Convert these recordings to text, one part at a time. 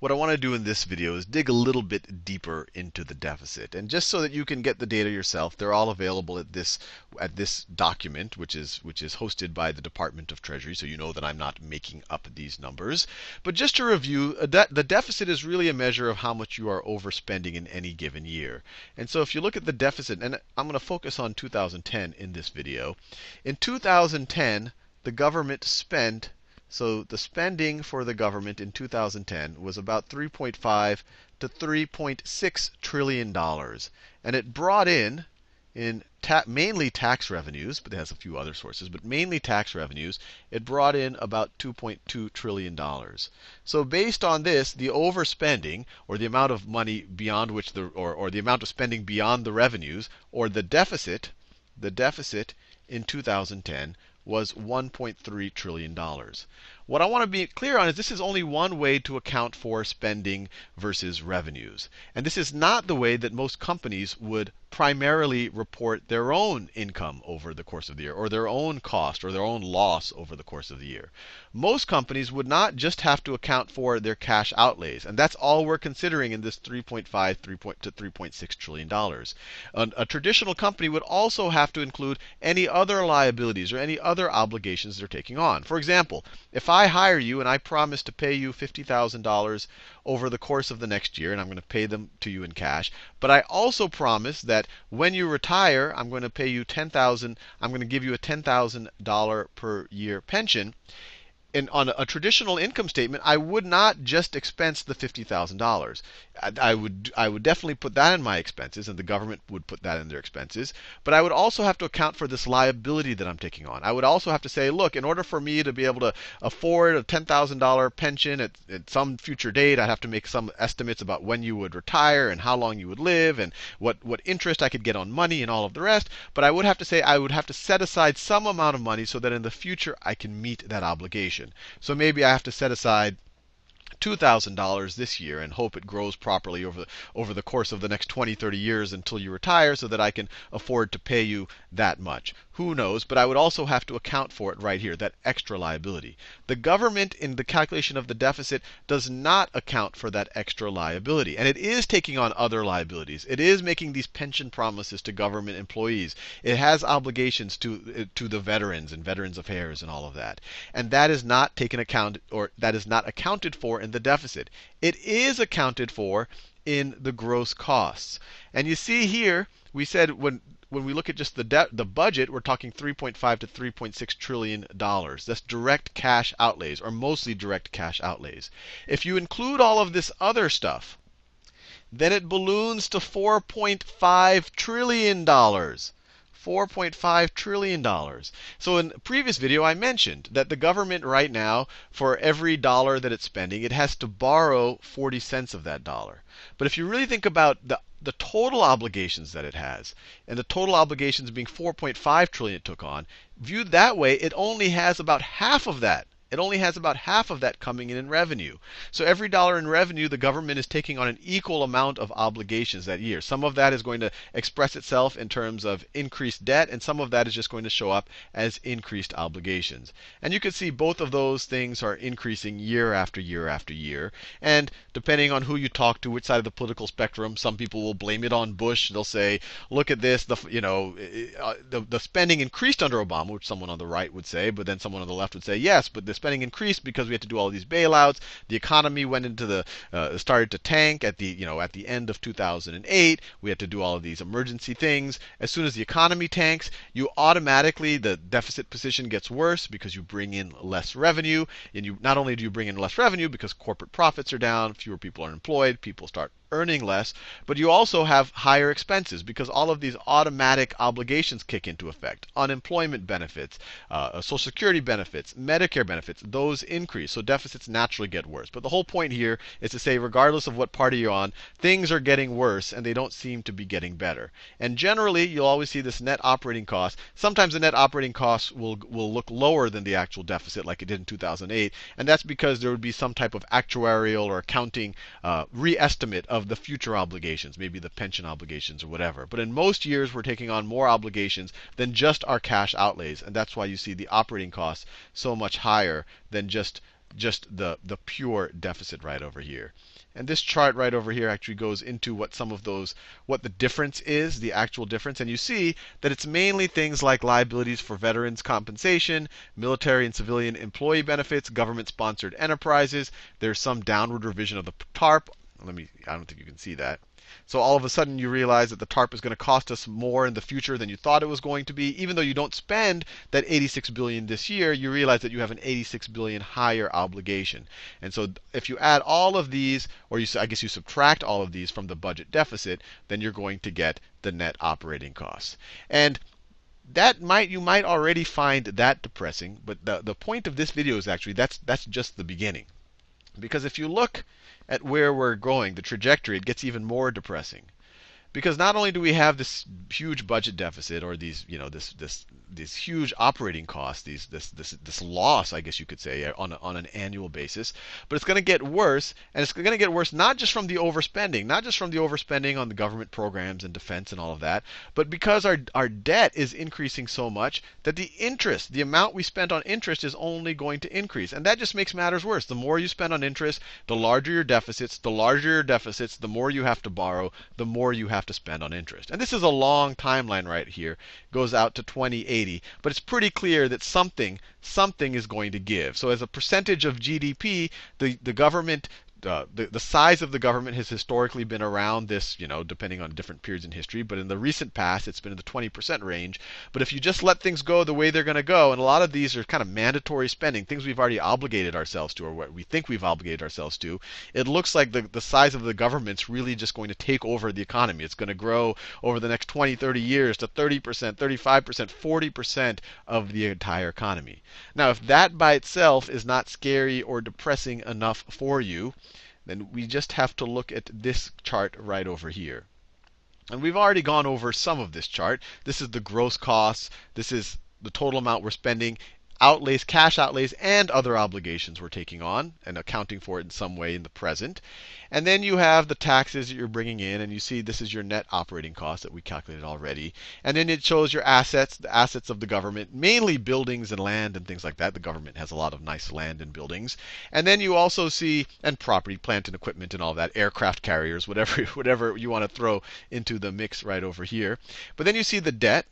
what I want to do in this video is dig a little bit deeper into the deficit. And just so that you can get the data yourself, they're all available at this document, which is hosted by the Department of Treasury, so you know that I'm not making up these numbers. But just to review, the deficit is really a measure of how much you are overspending in any given year. And so if you look at the deficit, and I'm going to focus on 2010 in this video. In 2010, the government spent, so the spending for the government in 2010 was about $3.5 to $3.6 trillion. And it brought in mainly tax revenues, but it has a few other sources, but mainly tax revenues, it brought in about $2.2 trillion. So based on this, the overspending, or the amount of money beyond which or the amount of spending beyond the revenues, or the deficit in 2010 was $1.3 trillion. What I want to be clear on is this is only one way to account for spending versus revenues. And this is not the way that most companies would primarily report their own income over the course of the year, or their own cost, or their own loss over the course of the year. Most companies would not just have to account for their cash outlays, and that's all we're considering in this $3.5 to $3.6 trillion. A traditional company would also have to include any other liabilities or any other obligations they're taking on. For example, if I hire you and I promise to pay you $50,000 over the course of the next year, and I'm going to pay them to you in cash, but I also promise that when you retire, I'm going to pay you $10,000. I'm going to give you a $10,000 per year pension. And on a traditional income statement, I would not just expense the $50,000. I would definitely put that in my expenses, and the government would put that in their expenses. But I would also have to account for this liability that I'm taking on. I would also have to say, look, in order for me to be able to afford a $10,000 pension at some future date, I'd have to make some estimates about when you would retire and how long you would live and what interest I could get on money and all of the rest. But I would have to say I would have to set aside some amount of money so that in the future I can meet that obligation. So maybe I have to set aside $2,000 this year and hope it grows properly over the course of the next 20, 30 years until you retire so that I can afford to pay you that much. Who knows? But I would also have to account for it right here, that extra liability. The government, in the calculation of the deficit, does not account for that extra liability. And it is taking on other liabilities. It is making these pension promises to government employees. It has obligations to the veterans and Veterans Affairs and all of that. And that is not taken account, or that is not accounted for in the deficit. It is accounted for in the gross costs. And you see here, we said when we look at just the budget, we're talking $3.5 to $3.6 trillion. That's direct cash outlays, or mostly direct cash outlays. If you include all of this other stuff, then it balloons to $4.5 trillion. $4.5 trillion. So in a previous video, I mentioned that the government right now, for every dollar that it's spending, it has to borrow 40 cents of that dollar. But if you really think about the total obligations that it has, and the total obligations being $4.5 trillion it took on, viewed that way, it only has about half of that. It only has about half of that coming in revenue. So every dollar in revenue, the government is taking on an equal amount of obligations that year. Some of that is going to express itself in terms of increased debt, and some of that is just going to show up as increased obligations. And you can see both of those things are increasing year after year after year. And depending on who you talk to, which side of the political spectrum, some people will blame it on Bush. They'll say, look at this, the spending increased under Obama, which someone on the right would say, but then someone on the left would say, yes, but the spending increased because we had to do all these bailouts. The economy went into started to tank at the end of 2008. We had to do all of these emergency things. As soon as the economy tanks, you automatically, the deficit position gets worse because you bring in less revenue. And not only do you bring in less revenue because corporate profits are down, fewer people are employed, people start earning less, but you also have higher expenses because all of these automatic obligations kick into effect. Unemployment benefits, Social Security benefits, Medicare benefits, those increase. So deficits naturally get worse. But the whole point here is to say, regardless of what party you're on, things are getting worse and they don't seem to be getting better. And generally, you'll always see this net operating cost. Sometimes the net operating cost will look lower than the actual deficit like it did in 2008. And that's because there would be some type of actuarial or accounting re-estimate of the future obligations, maybe the pension obligations or whatever. But in most years, we're taking on more obligations than just our cash outlays. And that's why you see the operating costs so much higher than just just the pure deficit right over here. And this chart right over here actually goes into what what the difference is, the actual difference. And you see that it's mainly things like liabilities for veterans compensation, military and civilian employee benefits, government-sponsored enterprises. There's some downward revision of the TARP. I don't think you can see that. So all of a sudden you realize that the TARP is going to cost us more in the future than you thought it was going to be. Even though you don't spend that 86 billion this year, you realize that you have an 86 billion higher obligation. And so if you add all of these, or I guess you subtract all of these from the budget deficit, then you're going to get the net operating costs. And you might already find that depressing, but the point of this video is actually that's just the beginning. Because if you look at where we're going, the trajectory, it gets even more depressing. Because not only do we have this huge budget deficit, or these huge operating costs, this loss, I guess you could say, on an annual basis, but it's going to get worse, and it's going to get worse not just from the overspending, on the government programs and defense and all of that, but because our debt is increasing so much that the amount we spend on interest is only going to increase, and that just makes matters worse. The more you spend on interest, the larger your deficits. The larger your deficits, the more you have to borrow, the more you have to spend on interest. And this is a long timeline right here. It goes out to 2080, but it's pretty clear that something is going to give. So as a percentage of GDP, the government the size of the government has historically been around this, depending on different periods in history. But in the recent past, it's been in the 20% range. But if you just let things go the way they're going to go, and a lot of these are kind of mandatory spending, things we've already obligated ourselves to, or what we think we've obligated ourselves to, it looks like the size of the government's really just going to take over the economy. It's going to grow over the next 20, 30 years to 30%, 35%, 40% of the entire economy. Now, if that by itself is not scary or depressing enough for you, then we just have to look at this chart right over here. And we've already gone over some of this chart. This is the gross costs. This is the total amount we're spending, outlays, cash outlays, and other obligations we're taking on and accounting for it in some way in the present. And then you have the taxes that you're bringing in, and you see this is your net operating cost that we calculated already. And then it shows your assets, the assets of the government, mainly buildings and land and things like that. The government has a lot of nice land and buildings. And then you also see, and property, plant and equipment and all that, aircraft carriers, whatever you want to throw into the mix right over here. But then you see the debt.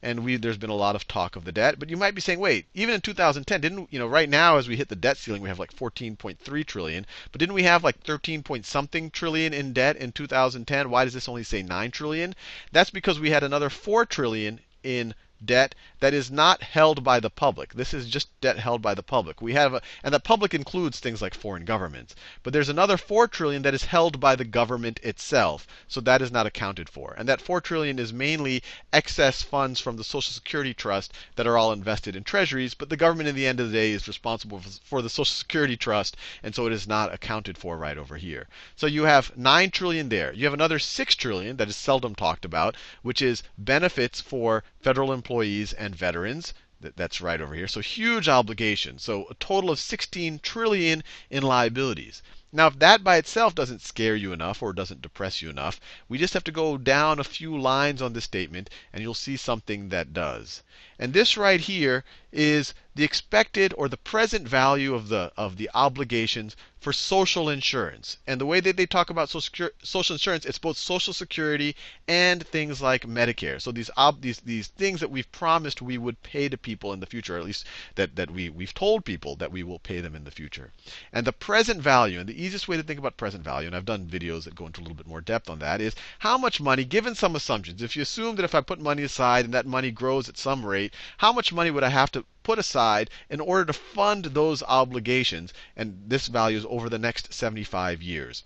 And there's been a lot of talk of the debt. But you might be saying, wait, even in 2010, right now as we hit the debt ceiling, we have like 14.3 trillion. But didn't we have like 13 point something trillion in debt in 2010? Why does this only say 9 trillion? That's because we had another 4 trillion in debt that is not held by the public. This is just debt held by the public. And the public includes things like foreign governments. But there's another 4 trillion that is held by the government itself. So that is not accounted for. And that 4 trillion is mainly excess funds from the Social Security Trust that are all invested in treasuries. But the government, in the end of the day, is responsible for the Social Security Trust, and so it is not accounted for right over here. So you have 9 trillion there. You have another 6 trillion that is seldom talked about, which is benefits for federal employees and veterans. That's right over here. So huge obligation. So a total of 16 trillion in liabilities. Now, if that by itself doesn't scare you enough or doesn't depress you enough, we just have to go down a few lines on this statement, and you'll see something that does. And this right here is the expected or the present value of the obligations for social insurance. And the way that they talk about social insurance, it's both Social Security and things like Medicare. So these things that we've promised we would pay to people in the future, or at least that we've told people that we will pay them in the future. And the present value, and the easiest way to think about present value, and I've done videos that go into a little bit more depth on that, is how much money, given some assumptions. If you assume that if I put money aside and that money grows at some rate, how much money would I have to put aside in order to fund those obligations? And this value is over the next 75 years.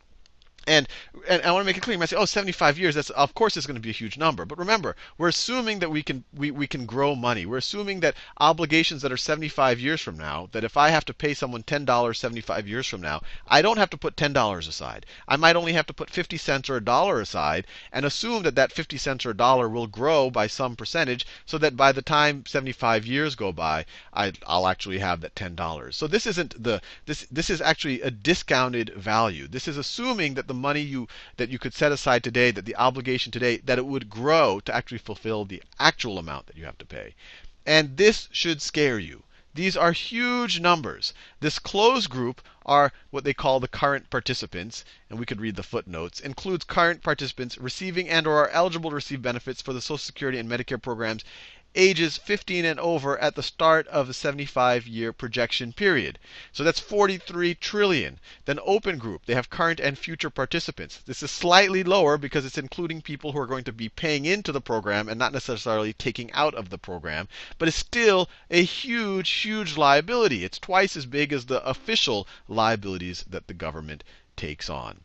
And I want to make it clear. You might say, 75 years, that's of course it's going to be a huge number. But remember, we're assuming that we can grow money. We're assuming that obligations that are 75 years from now, that if I have to pay someone $10 75 years from now, I don't have to put $10 aside. I might only have to put 50 cents or $1 aside, and assume that 50 cents or $1 will grow by some percentage, so that by the time 75 years go by, I'll actually have that $10. So this isn't this is actually a discounted value. This is assuming that the money that you could set aside today, that the obligation today, that it would grow to actually fulfill the actual amount that you have to pay. And this should scare you. These are huge numbers. This closed group are what they call the current participants, and we could read the footnotes, includes current participants receiving and or are eligible to receive benefits for the Social Security and Medicare programs ages 15 and over at the start of the 75-year projection period. So that's 43 trillion. Then open group, they have current and future participants. This is slightly lower because it's including people who are going to be paying into the program and not necessarily taking out of the program, but it's still a huge, huge liability. It's twice as big as the official liabilities that the government takes on.